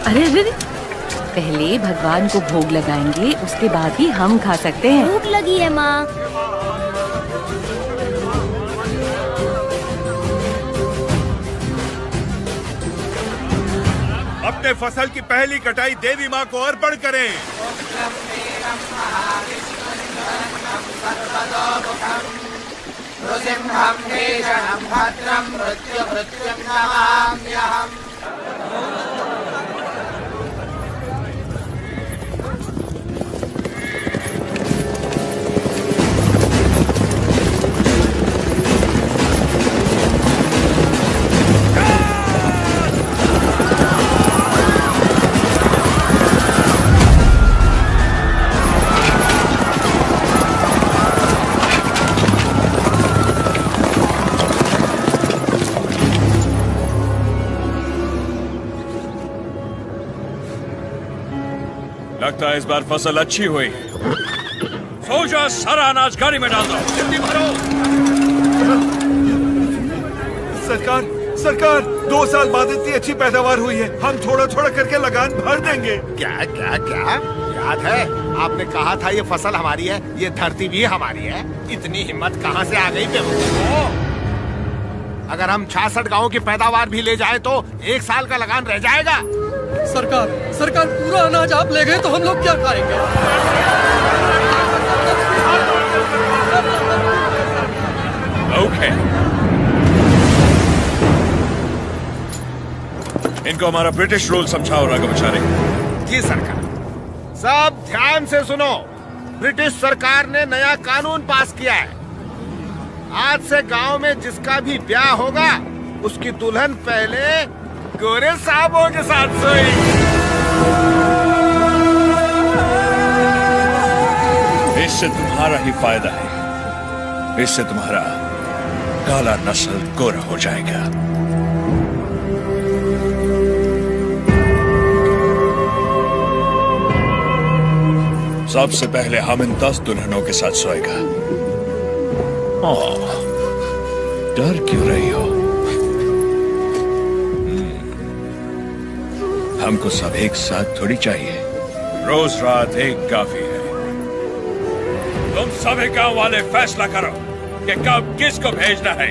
अरे अरे, पहले भगवान को भोग लगाएंगे, उसके बाद ही हम खा सकते हैं। भूख लगी है माँ। अपने फसल की पहली कटाई देवी माँ को अर्पण करें। लगता है इस बार फसल अच्छी हुई। सो जा, सारा अनाज गाड़ी में डाल दो। जल्दी भरो। सरकार, सरकार, 2 साल बाद इतनी अच्छी पैदावार हुई है, हम थोड़ा थोड़ा करके लगान भर देंगे। क्या क्या क्या याद है आपने कहा था ये फसल हमारी है, ये धरती भी हमारी है। इतनी हिम्मत कहाँ से आ गई बेवकूफ? अगर हम 66 गाँव की पैदावार भी ले जाए तो 1 साल का लगान रह जाएगा। सरकार, सरकार, पूरा अनाज आप ले गए तो हम लोग क्या खाएंगे? ओके, इनको हमारा ब्रिटिश रूल समझाओ राघवाचारी। जी सरकार। सब ध्यान से सुनो, ब्रिटिश सरकार ने नया कानून पास किया है। आज से गांव में जिसका भी ब्याह होगा उसकी दुल्हन पहले गोरे साहबों के साथ सोएगी। इससे तुम्हारा ही फायदा है, इससे तुम्हारा काला नस्ल गोरा हो जाएगा। सबसे पहले हम इन 10 दुल्हनों के साथ सोएगा। ओह, डर क्यों रही हो? हमको सब एक साथ थोड़ी चाहिए, रोज रात एक काफी है। तुम सभी गांव वाले फैसला करो कि कब किसको भेजना है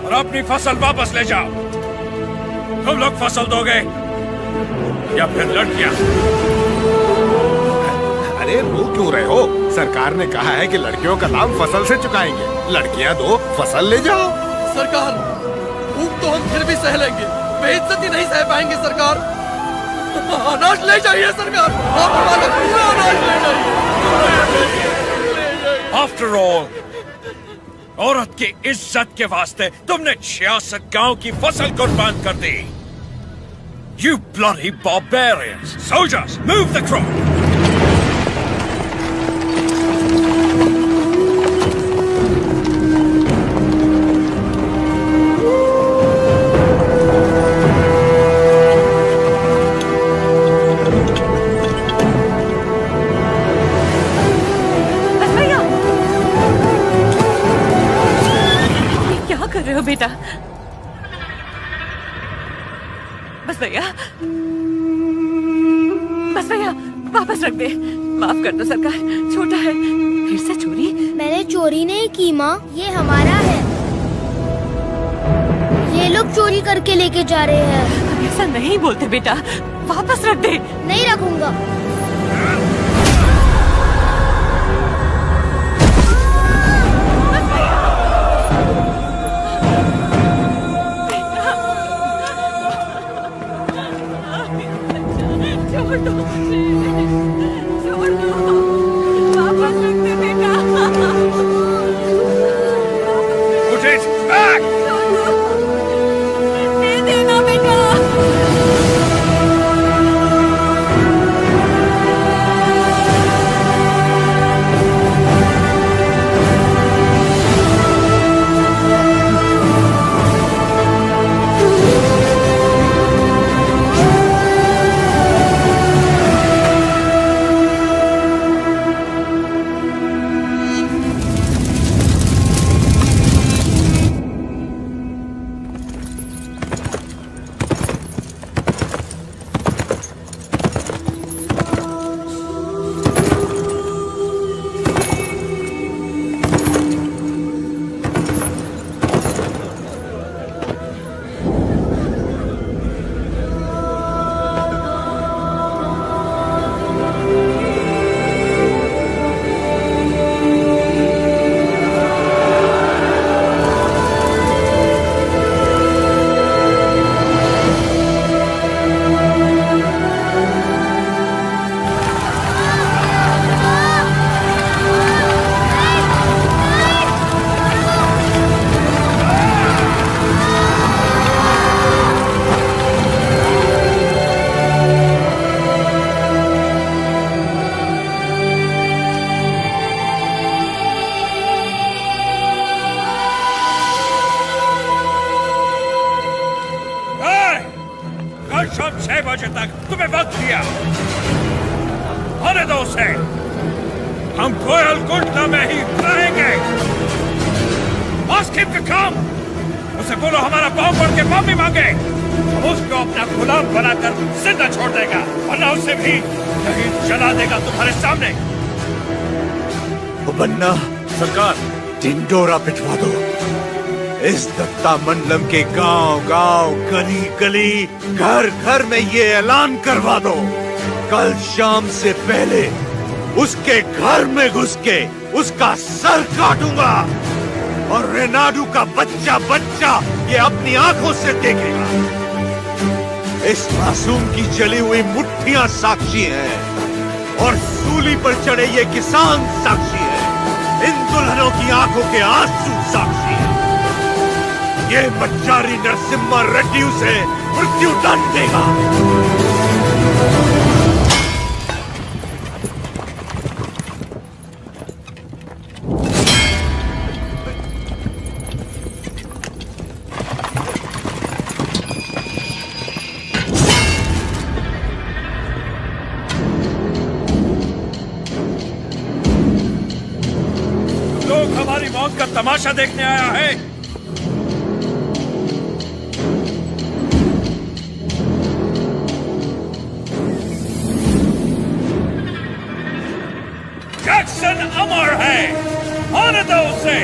और अपनी फसल वापस ले जाओ। तुम लोग फसल दोगे या फिर लड़कियां? अरे रो क्यों रहे हो? सरकार ने कहा है कि लड़कियों का दाम फसल से चुकाएंगे, लड़कियां दो, फसल ले जाओ। सरकार, भूख तो हम फिर भी सह लेंगे, बेइज्जती नहीं सह पाएंगे। सरकार, अनाज ले जाइए सरकार, आप हमारा पूरा अनाज ले जाइए। आफ्टर ऑल, औरत की इज्जत के वास्ते तुमने 66 गांव की फसल कुर्बान कर दी। You bloody barbarians! Soldiers, move the crop! बेटा, बस भैया, बस भैया, वापस रख दे। माफ कर दो सरकार, छोटा है। फिर से चोरी? मैंने चोरी नहीं की माँ, ये हमारा है। ये लोग चोरी करके लेके जा रहे हैं। ऐसा नहीं बोलते बेटा, वापस रख दे। नहीं रखूंगा। 6 बजे तक तुम्हें वक्त दिया। होने दो उसे। हम गोयलकुंडा में ही रहेंगे। Ask him to come। उसे बोलो हमारा पाँव पड़ के माफी मांगे। हम उसको अपना गुलाम बनाकर जिंदा छोड़ देगा, वरना उसे भी कहीं जला देगा तुम्हारे सामने। बन्ना सरकार, ढिंडोरा पिटवा दो। इस दत्ता मंडलम के गांव गांव, गली गली, घर घर में ये ऐलान करवा दो, कल शाम से पहले उसके घर में घुस के उसका सर काटूंगा और रेनाडू का बच्चा बच्चा ये अपनी आंखों से देखेगा। इस मासूम की जली हुई मुट्ठियां साक्षी हैं और सूली पर चढ़े ये किसान साक्षी हैं। इन दुल्हनों की आंखों के आंसू साक्षी हैं। ये बच्चारी नरसिम्हा रेड्डी उसे मृत्यु दंड देगा। लोग हमारी मौत का तमाशा देखने आया है। जैक्सन अमर है, होने दो उसे।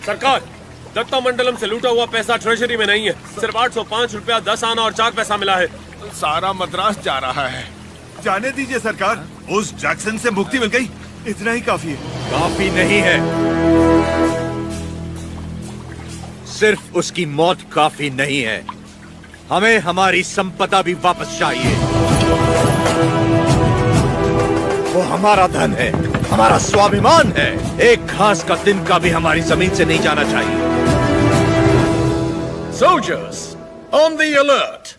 सरकार, दत्ता मंडलम से लूटा हुआ पैसा ट्रेजरी में नहीं है। सिर्फ 805 रुपया 10 आना और 4 पैसा मिला है। सारा मद्रास जा रहा है। जाने दीजिए सरकार, उस जैक्सन से मुक्ति मिल गई, इतना ही काफी है। काफी नहीं है, सिर्फ उसकी मौत काफी नहीं है, हमें हमारी संपदा भी वापस चाहिए। वो हमारा धन है, हमारा स्वाभिमान है। एक घास का तिनका भी हमारी जमीन से नहीं जाना चाहिए। Soldiers, on the alert!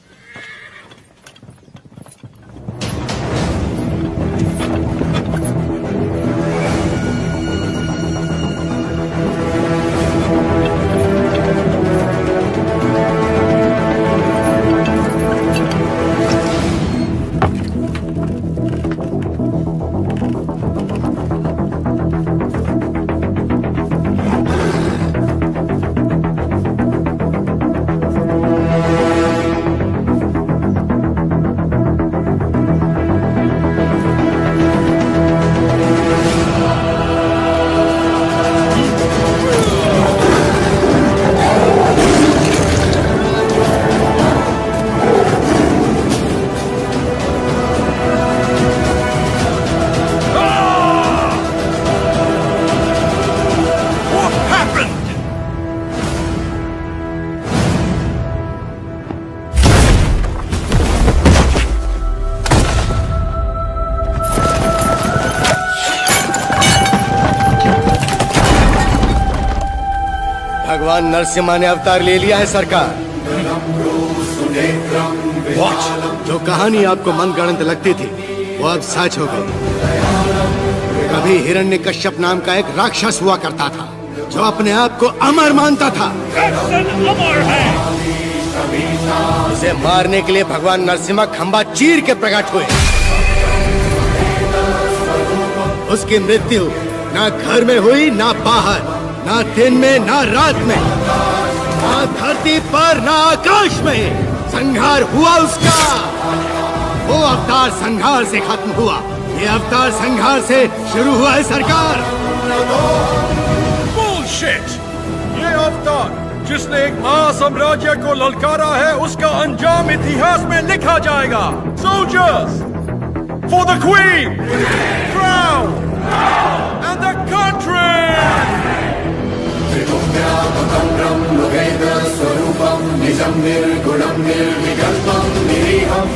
भगवान नरसिम्हा ने अवतार ले लिया है सरकार। जो कहानी आपको मनगढ़ंत लगती थी वो अब सच हो गई। कभी हिरण्यकश्यप नाम का एक राक्षस हुआ करता था जो अपने आप को अमर मानता था। अमर है। उसे मारने के लिए भगवान नरसिम्हा खंबा चीर के प्रकट हुए। उसकी मृत्यु ना घर में हुई, ना बाहर, ना दिन में, ना रात में, ना धरती पर, ना आकाश में। संहार हुआ उसका। वो अवतार संहार से खत्म हुआ, ये अवतार संहार से शुरू हुआ है सरकार। बुलशिट! ये अवतार जिसने एक महासाम्राज्य को ललकारा है, उसका अंजाम इतिहास में लिखा जाएगा। Soldiers, for the queen, crown and the country. स्वरूपम निजम निर्गुणम निर्विकल्पम निरीहम